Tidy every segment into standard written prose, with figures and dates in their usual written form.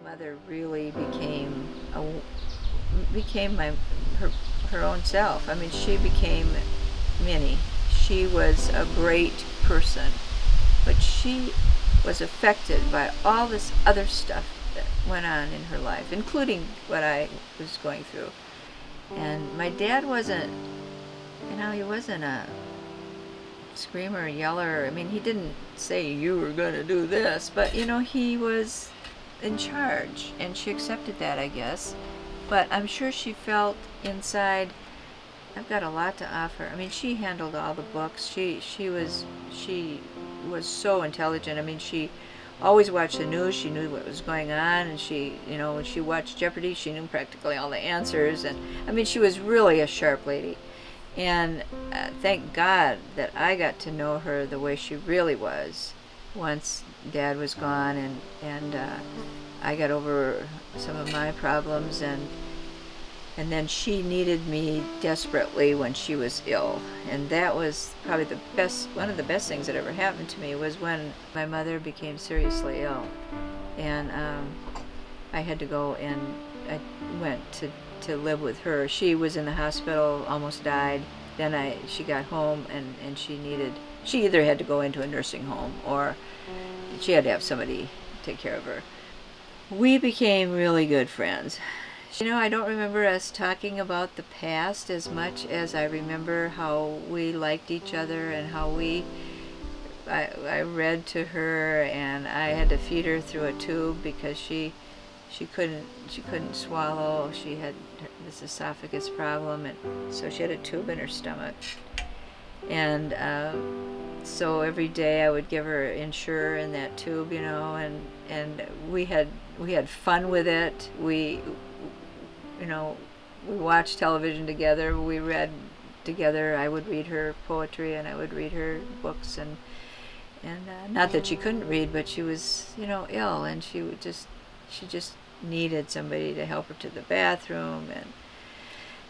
mother really became her own self. I mean, she became Minnie. She was a great person, but she was affected by all this other stuff that went on in her life, including what I was going through. And my dad wasn't, he wasn't a screamer, yeller. I mean, he didn't say you were going to do this, but he was in charge, and she accepted that, I guess. But I'm sure she felt inside, I've got a lot to offer. I mean, she handled all the books. She was so intelligent. I mean, she always watched the news. She knew what was going on, and she, when she watched Jeopardy, she knew practically all the answers. And I mean, she was really a sharp lady. And thank God that I got to know her the way she really was once Dad was gone, and I got over some of my problems, and then she needed me desperately when she was ill. And that was probably one of the best things that ever happened to me was when my mother became seriously ill. And I had to go, and I went to live with her. She was in the hospital, almost died. Then she got home, and she either had to go into a nursing home or she had to have somebody take care of her. We became really good friends. I don't remember us talking about the past as much as I remember how we liked each other and how I read to her, and I had to feed her through a tube because she couldn't swallow. She had this esophagus problem, and so she had a tube in her stomach. And so every day I would give her Ensure in that tube, and we had fun with it. We watched television together. We read together. I would read her poetry, and I would read her books, and not that she couldn't read, but she was ill, and she just needed somebody to help her to the bathroom,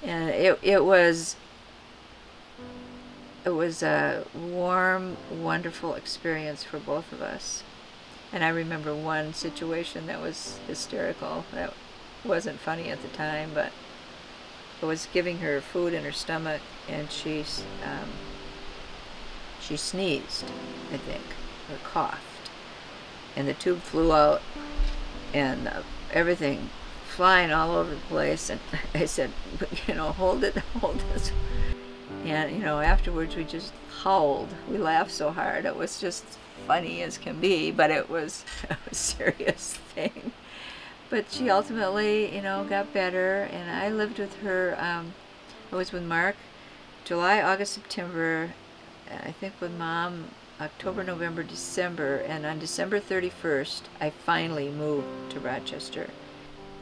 and it was a warm, wonderful experience for both of us. And I remember one situation that was hysterical. That wasn't funny at the time, but I was giving her food in her stomach, and she sneezed, I think, or coughed, and the tube flew out, and everything flying all over the place. And I said, hold this. And afterwards we just howled. We laughed so hard. It was just funny as can be, but it was a serious thing. But she ultimately, got better, and I lived with her. I was with Mark July, August, September, I think with Mom October, November, December, and on December 31st, I finally moved to Rochester.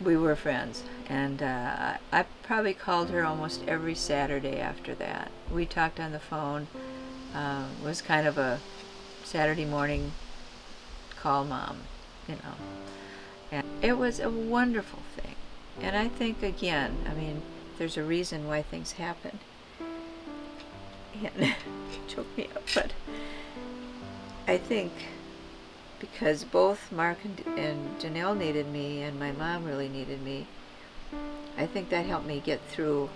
We were friends, and I probably called her almost every Saturday after that. We talked on the phone. It was kind of a Saturday morning call Mom, And it was a wonderful thing. And I think, again, there's a reason why things happen. And it choked me up, but I think because both Mark and Janelle needed me, and my mom really needed me, I think that helped me get through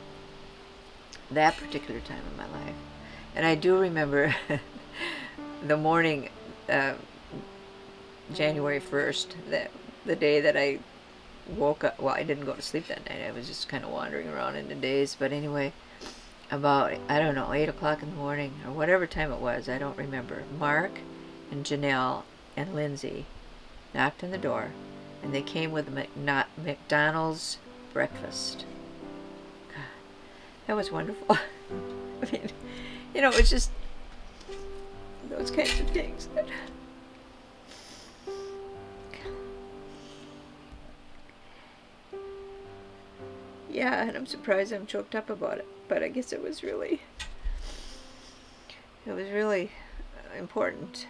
that particular time in my life. And I do remember the morning, January 1st, the day that I woke up. Well, I didn't go to sleep that night. I was just kind of wandering around in the daze. But anyway, about, 8 o'clock in the morning, or whatever time it was, I don't remember, Mark and Janelle and Lindsay knocked on the door, and they came with a McDonald's breakfast. God, that was wonderful. It was just those kinds of things that... Yeah, and I'm surprised I'm choked up about it, but I guess it was really important.